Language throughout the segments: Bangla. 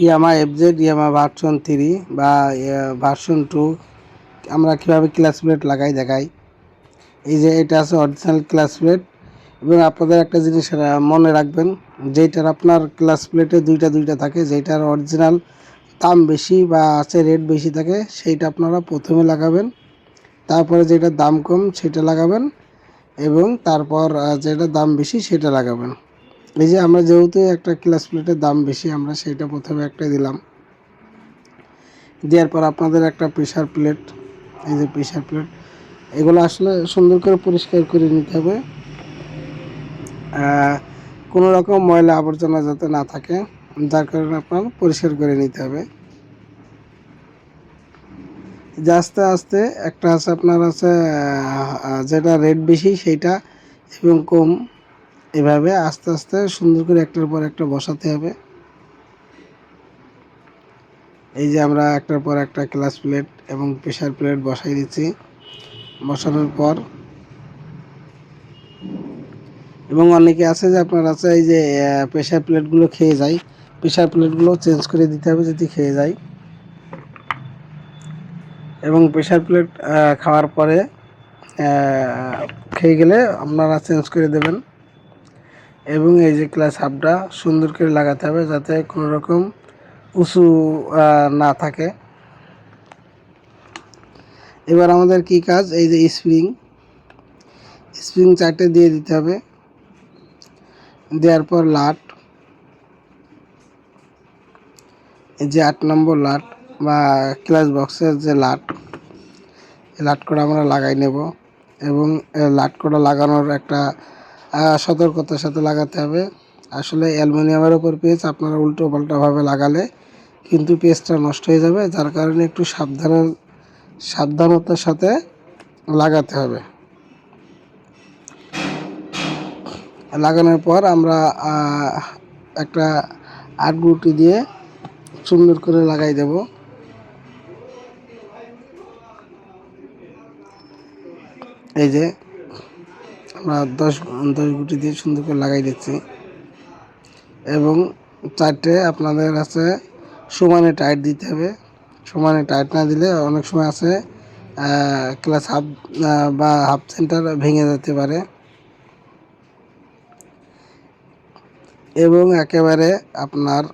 ইয়ামা এফজেড, ইয়ামা ভার্সন 3 বা ভার্সন 2 আমরা কীভাবে ক্লাচ প্লেট লাগাই দেখাই। এই যে এটা আছে অরিজিনাল ক্লাচ প্লেট, এবং আপনাদের একটা জিনিস মনে রাখবেন, যেটার আপনার ক্লাচ প্লেটে দুইটা থাকে, যেটার অরিজিনাল দাম বেশি বা আছে রেট বেশি থাকে সেইটা আপনারা প্রথমে লাগাবেন, তারপরে যেটার দাম কম সেটা লাগাবেন, এবং তারপর যেটা দাম বেশি সেটা লাগাবেন। এই যে আমরা যেহেতু একটা ক্লাচ প্লেটের দাম বেশি, আমরা সেইটা প্রথমে একটা দিলাম। দেওয়ার পর আপনাদের একটা প্রেসার প্লেট, এই যে প্রেসার প্লেট, এগুলো আসলে সুন্দর করে পরিষ্কার করে নিতে হবে, কোনো রকম ময়লা আবর্জনা যাতে না থাকে, যার কারণে আপনার পরিষ্কার করে নিতে হবে। যে আস্তে আস্তে একটা আছে আপনার আছে যেটা রেট বেশি সেইটা এবং কম, এভাবে আস্তে আস্তে সুন্দর করে একটার পর একটা বসাতে হবে। এই যে আমরা একটার পর একটা ক্লাচ প্লেট এবং প্রেসার প্লেট বসাই দিচ্ছি। বসানোর পর এবং অনেকে আছে যে আপনার আছে এই যে প্রেসার প্লেটগুলো খেয়ে যায়, প্রেসার প্লেটগুলো চেঞ্জ করে দিতে হবে যদি খেয়ে যায়। এবং প্রেসার প্লেট খাওয়ার পরে খেয়ে গেলে আপনারা চেঞ্জ করে দেবেন। এবং এই যে ক্লাচ হাফটা সুন্দর করে লাগাতে হবে যাতে কোনো রকম উঁচু না থাকে। এবার আমাদের কি কাজ, এই যে স্প্রিং 4টে দিয়ে দিতে হবে। দেওয়ার পর লাট, এই যে 8 নম্বর লাট বা ক্লাচ বক্সের যে লাট, এই লাট করা আমরা লাগাই নেব। এবং লাট করা লাগানোর একটা সতর্কতার সাথে লাগাতে হবে। আসলে অ্যালুমিনিয়ামের ওপর পেজ আপনারা উল্টো পাল্টাভাবে লাগালে কিন্তু পেজটা নষ্ট হয়ে যাবে, যার কারণে একটু সাবধানতার সাথে লাগাতে হবে। লাগানোর পর আমরা একটা আটগুটি দিয়ে সুন্দর করে লাগাই দেব। এই যে আমরা 10 গুটি দিয়ে সুন্দর করে লাগাই দিচ্ছি। এবং 4টে আপনাদের আছে সমানে টাইট দিতে হবে। সমানে টাইট না দিলে অনেক সময় আছে ক্লাচ হাফ বা হাফ সেন্টার ভেঙে যেতে পারে। এবং একেবারে আপনার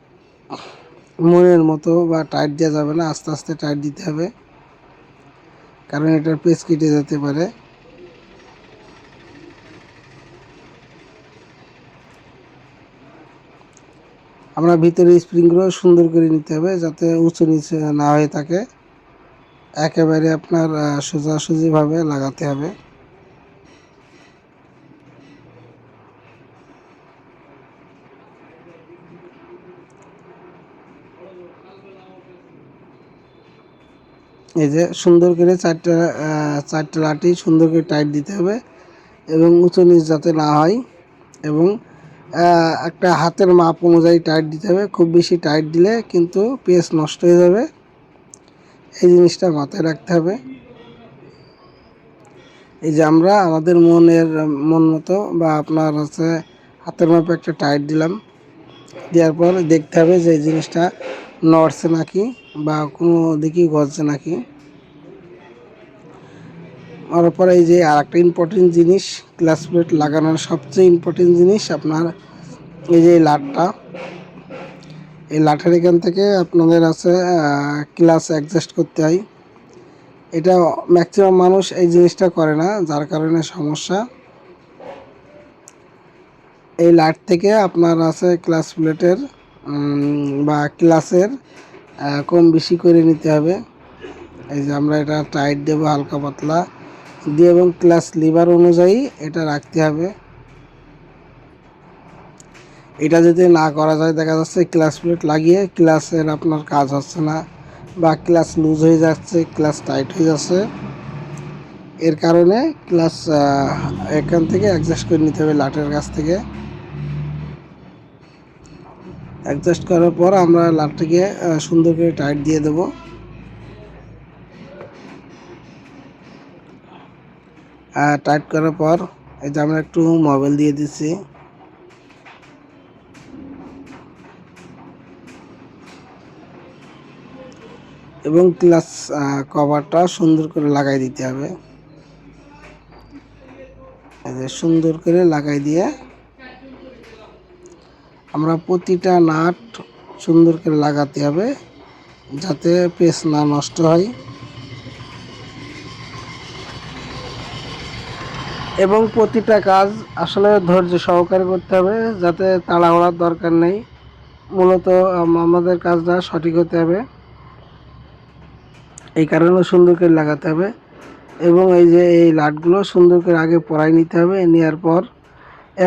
মনের মতো বা টাইট দেওয়া যাবে না, আস্তে আস্তে টাইট দিতে হবে, কারণ এটার পেজ কেটে যেতে পারে। আমরা ভিতরে স্প্রিংগুলো সুন্দর করে নিতে হবে যাতে উঁচু নিচে না হয়ে থাকে, একেবারে আপনার সোজাসুজিভাবে লাগাতে হবে। এই যে সুন্দর করে চারটে লাঠি সুন্দর করে টাইট দিতে হবে এবং উঁচু নিচ যাতে না হয়। এবং একটা হাতের মাপ অনুযায়ী টাইট দিতে হবে, খুব বেশি টাইট দিলে কিন্তু পেজ নষ্ট হয়ে যাবে, এই জিনিসটা মাথায় রাখতে হবে। এই যে আমরা আমাদের মন মতো বা আপনার হচ্ছে হাতের মাপে একটা টাইট দিলাম। দেওয়ার পর দেখতে হবে যে এই জিনিসটা নড়ছে নাকি বা কোনো দিকেই গজছে নাকি। আর পরে এই যে আর একটা ইম্পর্টেন্ট জিনিস, ক্লাচ প্লেট লাগানোর সবচেয়ে ইম্পর্টেন্ট জিনিস আপনার এই যে লাটটা, এই লাঠের এখান থেকে আপনাদের আছে ক্লাচ অ্যাডজাস্ট করতে হয়। এটা ম্যাক্সিমাম মানুষ এই জিনিসটা করে না, যার কারণে সমস্যা। এই লাইট থেকে আপনার আছে ক্লাচ প্লেটের বা ক্লাচের কম বেশি করে নিতে হবে। এই যে আমরা এটা টাইট দেবো হালকা পাতলা দিয়ে, এবং ক্লাচ লিভার অনুযায়ী এটা রাখতে হবে। এটা যদি না করা যায় দেখা যাচ্ছে ক্লাচ প্লেট লাগিয়ে ক্লাচের আপনার কাজ হচ্ছে না বা ক্লাচ লুজ হয়ে যাচ্ছে, ক্লাচ টাইট হয়ে যাচ্ছে। এর কারণে ক্লাচ এখান থেকে অ্যাডজাস্ট করে নিতে হবে, লাটের কাছ থেকে অ্যাডজাস্ট করার পর আমরা লাটটিকে সুন্দর করে টাইট দিয়ে দেব। টাইট করার পর এই যে আমরা একটু মোবাইল দিয়ে দিচ্ছি। এবং গ্লাস কভারটা সুন্দর করে লাগাই দিতে হবে। এই যে সুন্দর করে লাগাই দিয়ে আমরা প্রতিটা নাট সুন্দর করে লাগাতে হবে যাতে পেস না নষ্ট হয়, এবং প্রতিটা কাজ আসলে ধৈর্য সহকারে করতে হবে, যাতে তাড়াহুড়ার দরকার নেই। মূলত আমাদের কাজটা সঠিক হতে হবে, এই কারণে সুন্দর করে লাগাতে হবে। এবং এই যে এই লাটগুলো সুন্দর করে আগে পরাই নিতে হবে, নেওয়ার পর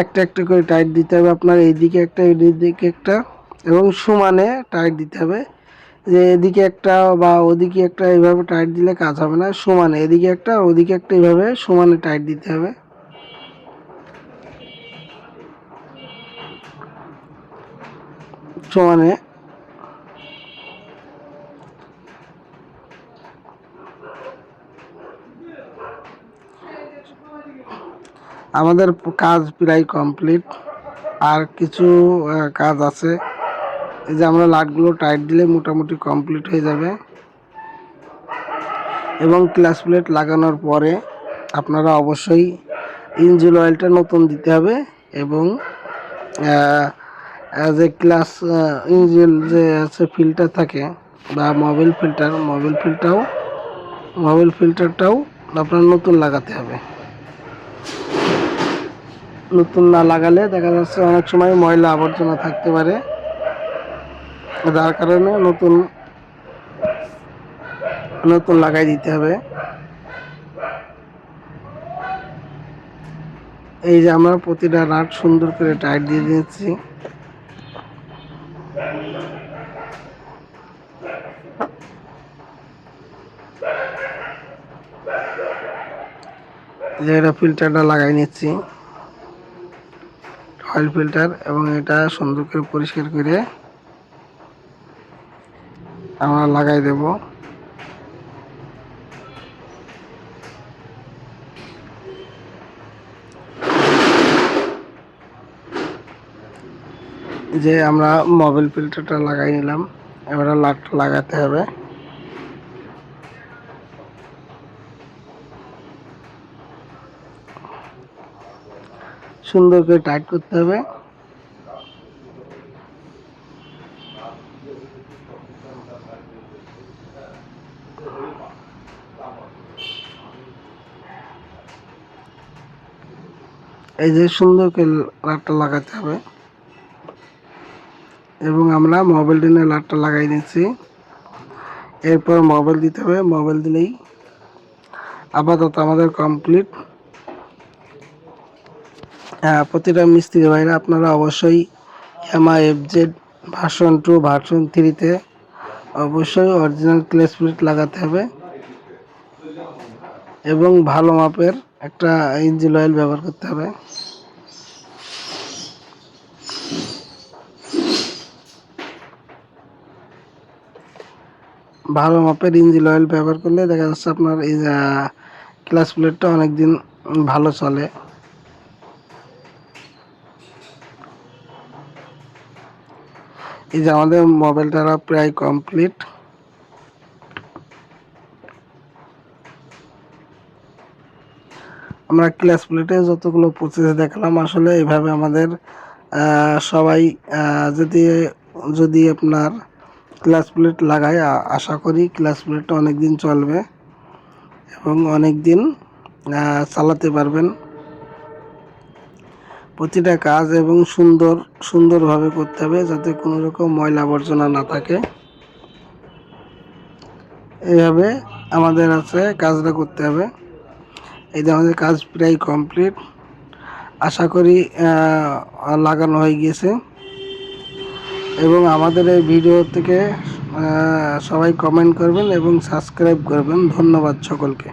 একটা একটা করে টাইট দিতে হবে। আপনার এইদিকে একটা এইদিকে একটা, এবং সমানে টাইট দিতে হবে। যে এদিকে একটা বা ওদিকে একটা এইভাবে টাইট দিলে কাজ হবে না, সমানে এদিকে একটা ওদিকে একটা এইভাবে সমানে টাইট দিতে হবে। সমানে আমাদের কাজ প্রায় কমপ্লিট, আর কিছু কাজ আছে। এই যে আমরা লাটগুলো টাইট দিলে মোটামুটি কমপ্লিট হয়ে যাবে। এবং ক্লাচ প্লেট লাগানোর পরে আপনারা অবশ্যই ইঞ্জিন অয়েলটা নতুন দিতে হবে, এবং যে ক্লাচ ইঞ্জিন যে আছে ফিল্টার থাকে বা মোবিল ফিল্টারটাও আপনার নতুন লাগাতে হবে। নতুন না লাগালে দেখা যাচ্ছে অনেক সময় ময়লা আবর্জনা থাকতে পারে, যার কারণে নতুন লাগাই দিতে হবে। এই যে আমরা প্রতিটা নাট সুন্দর করে টাইট দিয়ে দিয়েছি। যে এটা ফিল্টারটা লাগাই নিচ্ছি, অয়েল ফিল্টার, এবং এটা সুন্দর করে পরিষ্কার করে আমরা লাগাই দেব। যে আমরা মোবিল ফিল্টারটা লাগাই নিলাম, এবারে লাটটা লাগাতে হবে। সুন্দর করে টাইট করতে হবে। এই যে সুন্দর করে লাটটা লাগাতে হবে, এবং আমরা মোবিল টিনে লাটটা লাগাই নিচ্ছি। এরপর মোবিল দিতে হবে, মোবিল দিলেই আপাতত আমাদের কমপ্লিট। প্রতিটা মিস্ত্রি ভাইরা আপনারা অবশ্যই ইয়ামাহা এফজেড ভার্সন 2 ভার্সন 3-তে অবশ্যই অরিজিনাল ক্লাচ প্লেট লাগাতে হবে, এবং ভালো মাপের একটা ইঞ্জিন অয়েল ব্যবহার করতে হবে। ভালো মাপের ইঞ্জিন অয়েল ব্যবহার করলে দেখা যাচ্ছে আপনার এই ক্লাচ প্লেটটা অনেক দিন ভালো চলে। এই যে আমাদের মোবাইলটা প্রায় কমপ্লিট। আমরা ক্লাচ প্লেটে যতগুলো প্রসেস দেখলাম, আসলে এইভাবে আমাদের সবাই যদি আপনার ক্লাচ প্লেট লাগায়, আশা করি ক্লাচ প্লেটটা অনেক দিন চলবে এবং অনেক দিন চালাতে পারবেন। প্রতিটা কাজ এবং সুন্দরভাবে করতে হবে, যাতে কোনো রকম ময়লা আবর্জনা না থাকে। এইভাবে আমাদের আছে কাজটা করতে হবে। এই যে আমাদের কাজ প্রায় কমপ্লিট, আশা করি লাগানো হয়ে গিয়েছে। এবং আমাদের এই ভিডিও থেকে সবাই কমেন্ট করবেন এবং সাবস্ক্রাইব করবেন। ধন্যবাদ সকলকে।